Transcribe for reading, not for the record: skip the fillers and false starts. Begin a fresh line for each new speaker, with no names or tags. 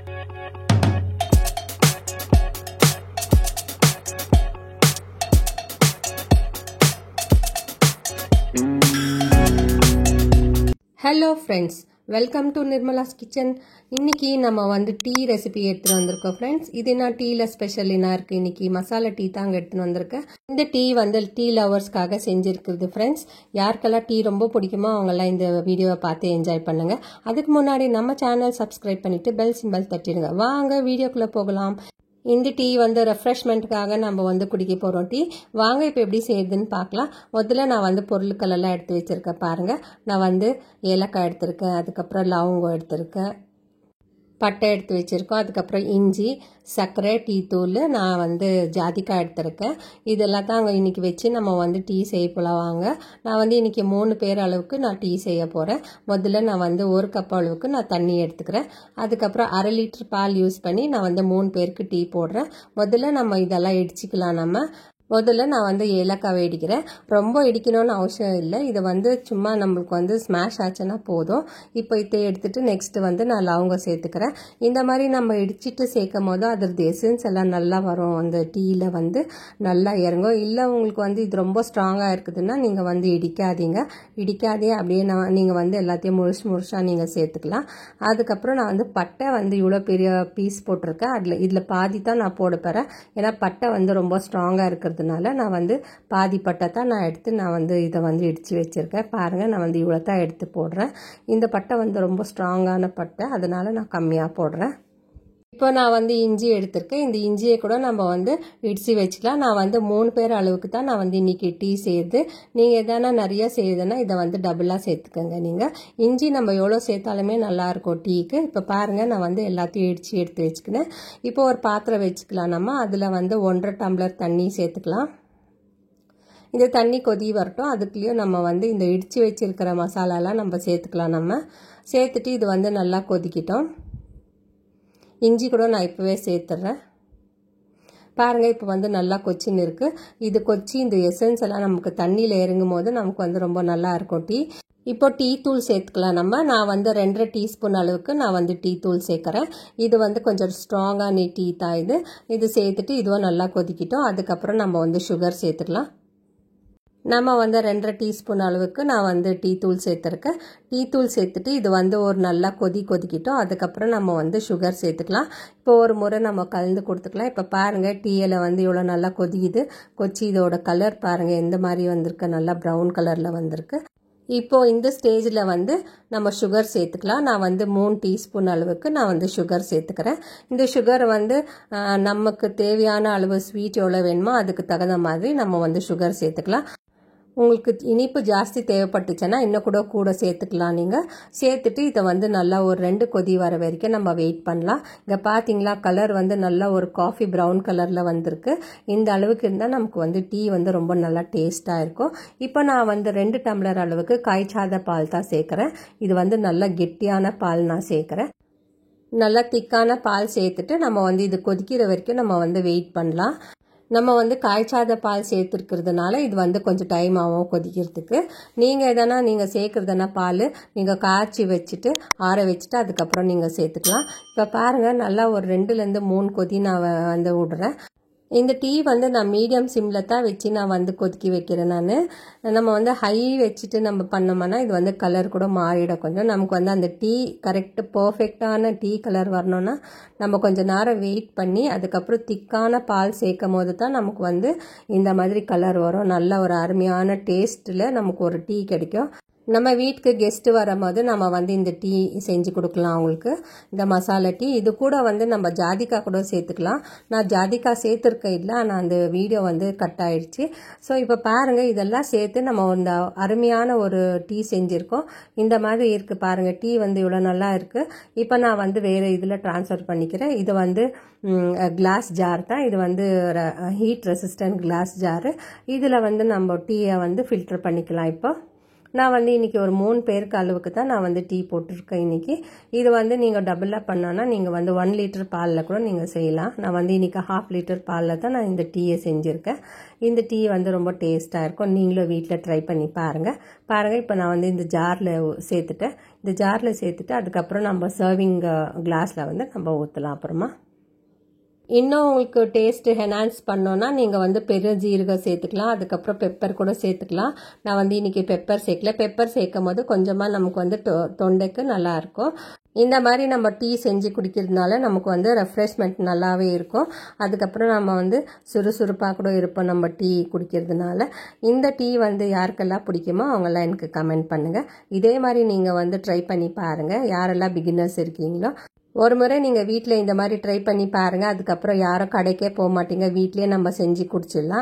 Hello friends, welcome to Nirmala's Kitchen. இன்னைக்கு நம்ம வந்து டீ ரெசிபி எடுத்துட்டு வந்திருக்கோம் friends. இது நான் டீல ஸ்பெஷல் என்ன இருக்கு இன்னைக்கு மசாலா டீ தாங்க எடுத்துட்டு வந்திருக்கேன். இந்த டீ வந்து டீ லவர்ஸ்க்காக செஞ்சிருக்குது friends. யாருக்கெல்லாம் டீ ரொம்ப பிடிக்குமோ அவங்க எல்லாம் இந்த வீடியோவை பார்த்து என்ஜாய் பண்ணுங்க. அதுக்கு முன்னாடி நம்ம சேனல் சப்ஸ்கிரைப் பண்ணிட்டு பெல் சிம்பல் தட்டிடுங்க. வாங்க வீடியோக்குள்ள போகலாம். இந்த டீ வந்து ரெஃப்ரெஷ்மெண்ட்டுக்காக நம்ம வந்து குடிக்க போகிறோம் டீ. வாங்க இப்போ எப்படி செய்யுதுன்னு பார்க்கலாம். முதல்ல நான் வந்து பொருட்கள் எல்லாம் எடுத்து வச்சுருக்கேன் பாருங்கள். நான் வந்து ஏலக்காய் எடுத்திருக்கேன், அதுக்கப்புறம் லவங்கம் எடுத்திருக்கேன், பட்டை எடுத்து வச்சுருக்கோம், அதுக்கப்புறம் இஞ்சி, சர்க்கரை, டீ தூள், நான் வந்து ஜாதிக்காய் எடுத்திருக்கேன். இதெல்லாம் தான் அங்கே இன்றைக்கி வச்சு நம்ம வந்து டீ செய்ய போகலாவாங்க. நான் வந்து இன்றைக்கி 3 பேர் அளவுக்கு நான் டீ செய்ய போகிறேன். முதல்ல நான் வந்து 1 கப் அளவுக்கு நான் தண்ணி எடுத்துக்கிறேன். அதுக்கப்புறம் 1/2 லிட்டர் பால் யூஸ் பண்ணி நான் வந்து 3 பேருக்கு டீ போடுறேன். முதல்ல நம்ம இதெல்லாம் இடிச்சிக்கலாம். முதல்ல நான் வந்து ஏலக்காய் இடிக்கிறேன். ரொம்ப இடிக்கணும்னு அவசியம் இல்லை. இதை வந்து சும்மா நம்மளுக்கு வந்து ஸ்மாஷ் ஆச்சுன்னா போதும். இப்போ இதை எடுத்துட்டு நெக்ஸ்ட் வந்து நான் லவங்கம் சேர்த்துக்கிறேன். இந்த மாதிரி நம்ம இடிச்சிட்டு சேர்க்கும் போது அதோட எசன்ஸ் எல்லாம் நல்லா வரும், அந்த டீயில் வந்து நல்லா இறங்கும். இல்லை உங்களுக்கு வந்து இது ரொம்ப ஸ்ட்ராங்காக இருக்குதுன்னா நீங்கள் வந்து இடிக்காதே அப்படியே நீங்கள் வந்து எல்லாத்தையும் முழுசாக நீங்கள் சேர்த்துக்கலாம். அதுக்கப்புறம் நான் வந்து பட்டை வந்து இவ்வளோ பெரிய பீஸ் போட்டிருக்கேன். இதில் பாதி தான் நான் போட போகிறேன். ஏன்னா பட்டை வந்து ரொம்ப ஸ்ட்ராங்காக இருக்கிறது நான் வந்து பாதி பட்டை தான் நான் எடுத்து நான் வந்து இதை வந்து இடித்து வச்சுருக்கேன். பாருங்கள், நான் வந்து இவ்வளோ தான் எடுத்து போடுறேன். இந்த பட்டை வந்து ரொம்ப ஸ்ட்ராங்கான பட்டை, அதனால் நான் கம்மியாக போடுறேன். இப்போ நான் வந்து இஞ்சி எடுத்திருக்கேன். இந்த இஞ்சியை கூட நம்ம வந்து இடித்து வச்சுக்கலாம். நான் வந்து 3 பேர் அளவுக்கு தான் நான் வந்து இன்றைக்கி டீ செய்யுது. நீங்கள் எதனா நிறையா செய்யுதுன்னா இதை வந்து டபுளாக சேர்த்துக்கோங்க. நீங்கள் இஞ்சி நம்ம எவ்வளோ சேர்த்தாலுமே நல்லாயிருக்கும் டீக்கு. இப்போ பாருங்கள், நான் வந்து எல்லாத்தையும் இடித்து எடுத்து வச்சுக்கினேன். இப்போ ஒரு பாத்திரம் வச்சுக்கலாம். நம்ம அதில் வந்து 1.5 டம்ளர் தண்ணி சேர்த்துக்கலாம். இந்த தண்ணி கொதி வரட்டும். அதுக்குள்ளேயும் நம்ம வந்து இந்த இடித்து வச்சிருக்கிற மசாலாலாம் நம்ம சேர்த்துக்கலாம். நம்ம சேர்த்துட்டு இது வந்து நல்லா கொதிக்கிட்டோம். இஞ்சி கூட நான் இப்போவே சேர்த்துட்றேன். பாருங்கள், இப்போ வந்து நல்லா கொச்சின்னு இருக்குது. இது கொச்சி இந்த எசன்ஸ் எல்லாம் நமக்கு தண்ணியில் இறங்கும் போது நமக்கு வந்து ரொம்ப நல்லா இருக்கும் டீ. இப்போ டீ தூள் சேர்த்துக்கலாம். நான் வந்து 2.5 டீஸ்பூன் அளவுக்கு நான் வந்து டீ தூள் சேர்க்குறேன். இது வந்து கொஞ்சம் ஸ்ட்ராங்கான டீ தான் இது சேர்த்துட்டு இதுவும் நல்லா கொதிக்கிட்டோம். அதுக்கப்புறம் நம்ம வந்து சுகர் சேர்த்துக்கலாம். நம்ம வந்து 2.5 டீஸ்பூன் அளவுக்கு நான் வந்து டீ தூள் சேர்த்துருக்கேன். டீ தூள் சேர்த்துட்டு இது வந்து ஒரு நல்லா கொதிக்கிட்டோம். அதுக்கப்புறம் நம்ம வந்து சுகர் சேர்த்துக்கலாம். இப்போ ஒரு முறை நம்ம கலந்து கொடுத்துக்கலாம். இப்போ பாருங்கள், டீயில் வந்து இவ்வளோ நல்லா கொச்சி இதோட கலர் பாருங்கள் எந்த மாதிரி வந்திருக்கு, நல்லா ப்ரௌன் கலரில் வந்திருக்கு. இப்போது இந்த ஸ்டேஜில் வந்து நம்ம சுகர் சேர்த்துக்கலாம். நான் வந்து 3 டீஸ்பூன் அளவுக்கு நான் வந்து சுகர் சேர்த்துக்கிறேன். இந்த சுகர் வந்து நமக்கு தேவையான அளவு ஸ்வீட் எவ்வளோ வேணுமோ அதுக்கு தகுந்த மாதிரி நம்ம வந்து சுகர் சேர்த்துக்கலாம். உங்களுக்கு இனிப்பு ஜாஸ்தி தேவைப்பட்டுச்சுன்னா இன்னும் கூட சேர்த்துக்கலாம். நீங்கள் சேர்த்துட்டு இதை வந்து நல்லா ஒரு 2 கொதி வர வரைக்கும் நம்ம வெயிட் பண்ணலாம். இங்கே பார்த்தீங்களா, கலர் வந்து நல்லா ஒரு காஃபி ப்ரௌன் கலரில் வந்திருக்கு. இந்த அளவுக்கு இருந்தால் நமக்கு வந்து டீ வந்து ரொம்ப நல்லா டேஸ்ட்டாக இருக்கும். இப்போ நான் வந்து 2 டம்ளர் அளவுக்கு காய்ச்சாத பால் தான் சேர்க்குறேன். இது வந்து நல்லா கெட்டியான பால் நான் சேர்க்குறேன். நல்லா திக்கான பால் சேர்த்துட்டு நம்ம வந்து இது கொதிக்கிற வரைக்கும் நம்ம வந்து வெயிட் பண்ணலாம். நம்ம வந்து காய்ச்சாத பால் சேர்த்துருக்கிறதுனால இது வந்து கொஞ்சம் டைம் ஆகும் கொதிக்கிறதுக்கு. நீங்கள் சேர்க்குறதுனா பால் நீங்கள் காய்ச்சி வச்சுட்டு ஆற வச்சுட்டு அதுக்கப்புறம் நீங்கள் சேர்த்துக்கலாம். இப்போ பாருங்கள், நல்லா ஒரு 2லேருந்து 3 கொதி நான் வந்து விடுறேன். இந்த டீ வந்து நான் மீடியம் சிம்மில் தான் வச்சு நான் வந்து கொதிக்க வைக்கிறேன். நம்ம வந்து ஹை வச்சுட்டு நம்ம பண்ணோம்னா இது வந்து கலர் கூட மாறிடும். கொஞ்சம் நமக்கு வந்து அந்த டீ கரெக்டு பர்ஃபெக்டான டீ கலர் வரணும்னா நம்ம கொஞ்சம் நேரம் வெயிட் பண்ணி அதுக்கப்புறம் திக்கான பால் சேர்க்கும் போது தான் நமக்கு வந்து இந்த மாதிரி கலர் வரும். நல்ல ஒரு அருமையான டேஸ்ட்டில் நமக்கு ஒரு டீ கிடைக்கும். நம்ம வீட்டுக்கு கெஸ்ட்டு வரும்போது நம்ம வந்து இந்த டீ செஞ்சு கொடுக்கலாம் அவங்களுக்கு, இந்த மசாலா டீ. இது கூட வந்து நம்ம ஜாதிக்காய் கூட சேர்த்துக்கலாம். நான் ஜாதிக்காய் சேர்த்துருக்கேன் இல்லை, ஆனால் அந்த வீடியோ வந்து கட் ஆயிடுச்சு. ஸோ இப்போ பாருங்கள், இதெல்லாம் சேர்த்து நம்ம இந்த அருமையான ஒரு டீ செஞ்சுருக்கோம். இந்த மாதிரி இருக்குது பாருங்கள், டீ வந்து இவ்வளோ நல்லா இருக்குது. இப்போ நான் வந்து வேறு இதில் ட்ரான்ஸ்ஃபர் பண்ணிக்கிறேன். இது வந்து கிளாஸ் ஜார் தான். இது வந்து ஹீட் ரெசிஸ்டன்ட் கிளாஸ் ஜாரு. இதில் வந்து நம்ம டீயை வந்து ஃபில்டர் பண்ணிக்கலாம். இப்போ நான் வந்து இன்றைக்கி ஒரு 3 பேருக்கு அளவுக்கு தான் நான் வந்து டீ போட்டிருக்கேன் இன்றைக்கி. இது வந்து நீங்கள் டபுளாக பண்ணோன்னா நீங்கள் வந்து 1 லிட்டர் பாலில் கூட நீங்கள் செய்யலாம். நான் வந்து இன்றைக்கி 1/2 லிட்டர் பாலில் தான் நான் இந்த டீயை செஞ்சுருக்கேன். இந்த டீ வந்து ரொம்ப டேஸ்ட்டாக இருக்கும். நீங்களும் வீட்டில் ட்ரை பண்ணி பாருங்கள். இப்போ நான் வந்து இந்த ஜாரில் சேர்த்துட்டேன். இந்த ஜாரில் சேர்த்துட்டு அதுக்கப்புறம் நம்ம சர்விங் கிளாஸில் வந்து நம்ம ஊற்றலாம். அப்புறமா இன்னும் உங்களுக்கு டேஸ்ட்டு என்ஹான்ஸ் பண்ணோன்னா நீங்கள் வந்து பெருஞ்சீரகம் சேர்த்துக்கலாம். அதுக்கப்புறம் பெப்பர் கூட சேர்த்துக்கலாம். நான் வந்து இன்றைக்கி பெப்பர் சேர்க்கல. பெப்பர் சேர்க்கும் போது கொஞ்சமாக நமக்கு வந்து தொண்டைக்கு நல்லாயிருக்கும். இந்த மாதிரி நம்ம டீ செஞ்சு குடிக்கிறதுனால நமக்கு வந்து ரெஃப்ரெஷ்மெண்ட் நல்லாவே இருக்கும். அதுக்கப்புறம் நம்ம வந்து சுறுசுறுப்பாக கூட இருப்போம் நம்ம டீ குடிக்கிறதுனால. இந்த டீ வந்து யாருக்கெல்லாம் பிடிக்குமோ அவங்கெல்லாம் எனக்கு கமெண்ட் பண்ணுங்கள். இதே மாதிரி நீங்கள் வந்து ட்ரை பண்ணி பாருங்கள். யாரெல்லாம் பிகினர்ஸ் இருக்கீங்களோ ஒரு முறை நீங்கள் வீட்டில் இந்த மாதிரி ட்ரை பண்ணி பாருங்கள். அதுக்கப்புறம் யாரும் கடைக்கே போக மாட்டீங்க, வீட்டிலே நம்ம செஞ்சு குடிச்சிடலாம்.